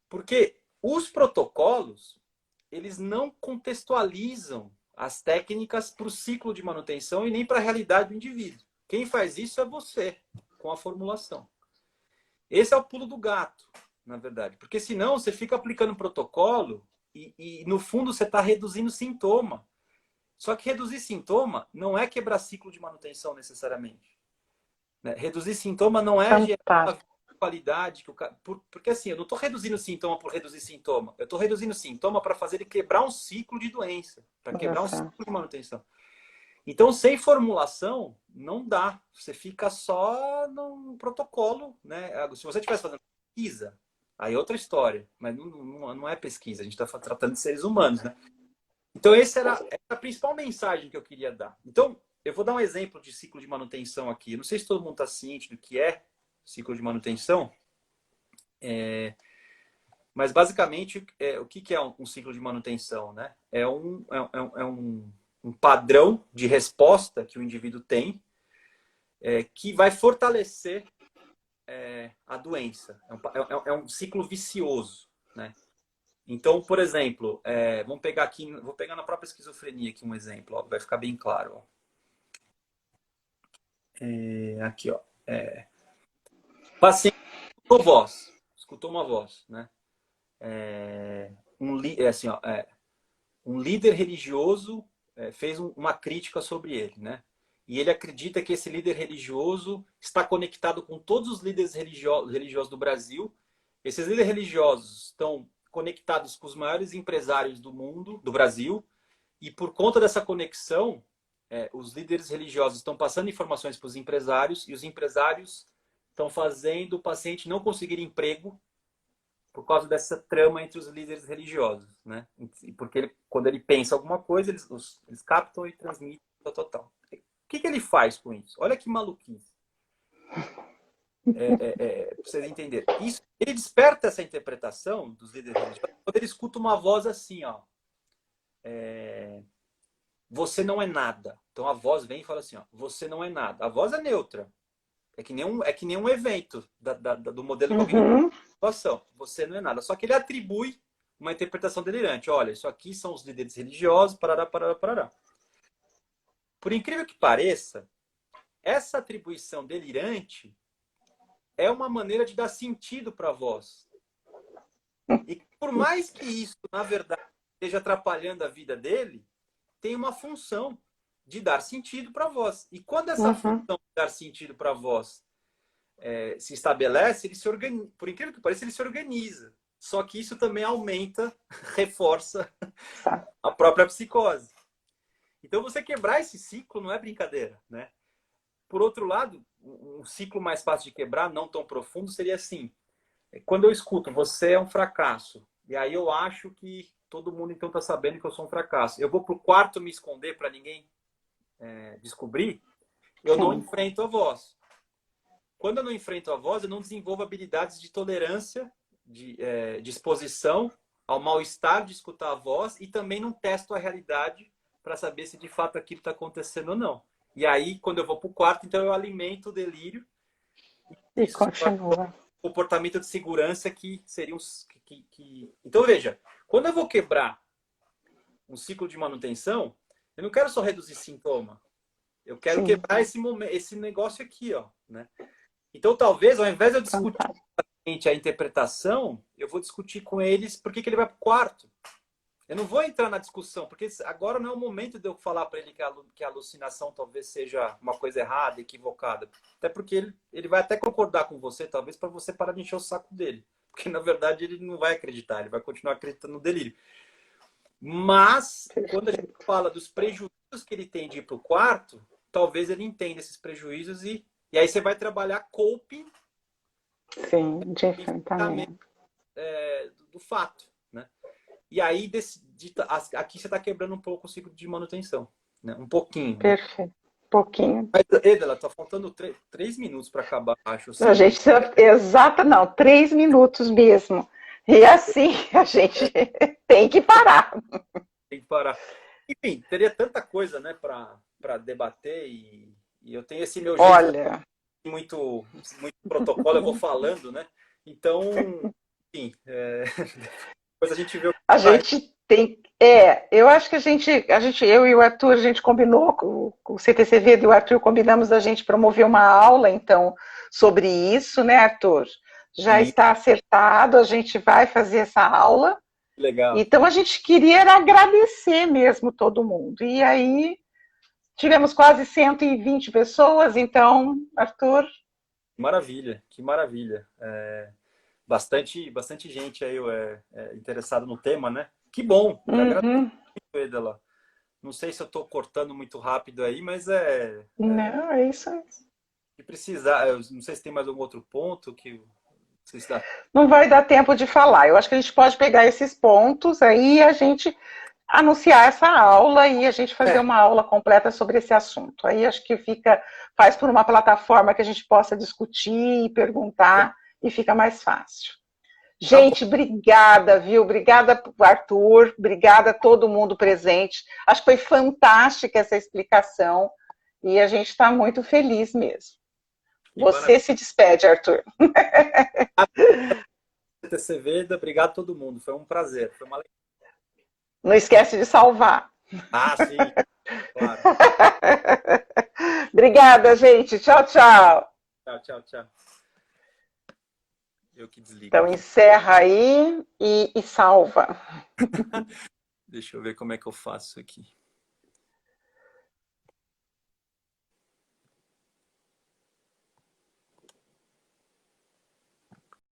Porque os protocolos, eles não contextualizam as técnicas para o ciclo de manutenção e nem para a realidade do indivíduo. Quem faz isso é você, com a formulação. Esse é o pulo do gato, na verdade. Porque senão você fica aplicando protocolo e no fundo, você está reduzindo sintoma. Só que reduzir sintoma não é quebrar ciclo de manutenção necessariamente. Né? Reduzir sintoma não é gerar qualidade. Porque assim, eu não estou reduzindo sintoma por reduzir sintoma. Eu estou reduzindo sintoma para fazer ele quebrar um ciclo de doença. Para quebrar um ciclo de manutenção. Então, sem formulação, não dá. Você fica só num protocolo, né? Se você estivesse fazendo pesquisa, aí é outra história. Mas não é pesquisa, a gente está tratando de seres humanos, né? Então, essa era a principal mensagem que eu queria dar. Então, eu vou dar um exemplo de ciclo de manutenção aqui. Eu não sei se todo mundo está ciente do que é ciclo de manutenção. Mas, basicamente, o que é um ciclo de manutenção, né? É um padrão de resposta que o indivíduo tem que vai fortalecer a doença. É um ciclo vicioso, né? Então, por exemplo, vamos pegar aqui, vou pegar na própria esquizofrenia aqui um exemplo, ó, vai ficar bem claro. Ó. Aqui, ó. O paciente escutou uma voz, né? Um líder religioso fez uma crítica sobre ele, né? E ele acredita que esse líder religioso está conectado com todos os líderes religiosos do Brasil. Esses líderes religiosos estão conectados com os maiores empresários do mundo, do Brasil, e por conta dessa conexão, os líderes religiosos estão passando informações para os empresários e os empresários estão fazendo o paciente não conseguir emprego por causa dessa trama entre os líderes religiosos, né? Porque quando ele pensa alguma coisa, eles captam e transmitem total. O que ele faz com isso? Olha que maluquice. Para vocês entenderem. Ele desperta essa interpretação dos líderes religiosos quando ele escuta uma voz assim, ó. Você não é nada. Então a voz vem e fala assim, ó, você não é nada. A voz é neutra. É que nem um evento do modelo cognitivo de situação. Você não é nada. Só que ele atribui uma interpretação delirante. Olha, isso aqui são os líderes religiosos, parará, parará, parará. Por incrível que pareça, essa atribuição delirante é uma maneira de dar sentido para a voz. E por mais que isso, na verdade, esteja atrapalhando a vida dele, tem uma função de dar sentido para a voz. E quando essa função de dar sentido para a voz se estabelece, ele se organiza. Por incrível que pareça, ele se organiza. Só que isso também aumenta, reforça a própria psicose. Então, você quebrar esse ciclo não é brincadeira, né? Por outro lado, um ciclo mais fácil de quebrar, não tão profundo, seria assim. Quando eu escuto, você é um fracasso. E aí eu acho que todo mundo então está sabendo que eu sou um fracasso. Eu vou para o quarto me esconder para ninguém descobrir. Eu não enfrento a voz. Quando eu não enfrento a voz, eu não desenvolvo habilidades de tolerância, de exposição ao mal-estar de escutar a voz e também não testo a realidade para saber se de fato aquilo está acontecendo ou não. E aí, quando eu vou para o quarto, então eu alimento o delírio.
E continua.
Comportamento de segurança que seria Então, veja, quando eu vou quebrar um ciclo de manutenção, eu não quero só reduzir sintoma. Eu quero quebrar esse negócio aqui, ó, né? Então, talvez, ao invés de eu discutir com o paciente a interpretação, eu vou discutir com eles por que ele vai para o quarto. Eu não vou entrar na discussão, porque agora não é o momento de eu falar para ele que a alucinação talvez seja uma coisa errada, equivocada. Até porque ele vai até concordar com você, talvez, para você parar de encher o saco dele. Porque, na verdade, ele não vai acreditar, ele vai continuar acreditando no delírio. Mas, quando a gente fala dos prejuízos que ele tem de ir para o quarto, talvez ele entenda esses prejuízos e aí você vai trabalhar coping
Sim, de
enfrentamento,
enfrentamento.
do fato, né? E aí, aqui você está quebrando um pouco o ciclo de manutenção, né? Um pouquinho, né?
Perfeito. Pouquinho.
Mas, Edela, tá faltando 3 minutos para acabar, acho
A
assim.
gente, exata, não, 3 minutos mesmo. E assim a gente tem que parar.
Tem que parar. Enfim, teria tanta coisa, né, para debater e eu tenho esse meu jeito
Olha,
muito, muito protocolo, eu vou falando, né? Então, enfim, depois a gente vê o que
a
sai.
gente tem. Eu acho que eu e o Arthur, a gente combinou, com o CTCV e o Arthur combinamos da gente promover uma aula, então, sobre isso, né, Arthur? Já
E
está acertado, a gente vai fazer essa aula.
legal,
Então, a gente queria era agradecer mesmo todo mundo. E aí, tivemos quase 120 pessoas, então, Arthur.
maravilha, que maravilha. Bastante gente aí interessada no tema, né? Que bom, te agradeço,
Uhum.
Edela. Não sei se eu estou cortando muito rápido aí, mas
Não, é isso aí.
que precisar. Eu não sei se tem mais algum outro ponto que vocês dá.
Não vai dar tempo de falar. Eu acho que a gente pode pegar esses pontos aí e a gente anunciar essa aula e a gente fazer
É,
uma aula completa sobre esse assunto. Aí acho que faz por uma plataforma que a gente possa discutir e perguntar e fica mais fácil.
tá bom.
Gente, obrigada, viu? Obrigada, Arthur, obrigada a todo mundo presente. Acho que foi fantástica essa explicação e a gente está muito feliz mesmo.
Que maravilha.
Você se despede, Arthur.
TCV, obrigado a todo mundo. Foi um prazer. Foi uma alegria.
Não esquece de salvar.
Ah, sim, claro.
Obrigada, gente. Tchau, tchau.
Tchau, tchau, tchau. Eu que desligo
Então,
aqui.
encerra aí e salva.
Deixa eu ver como é que eu faço aqui.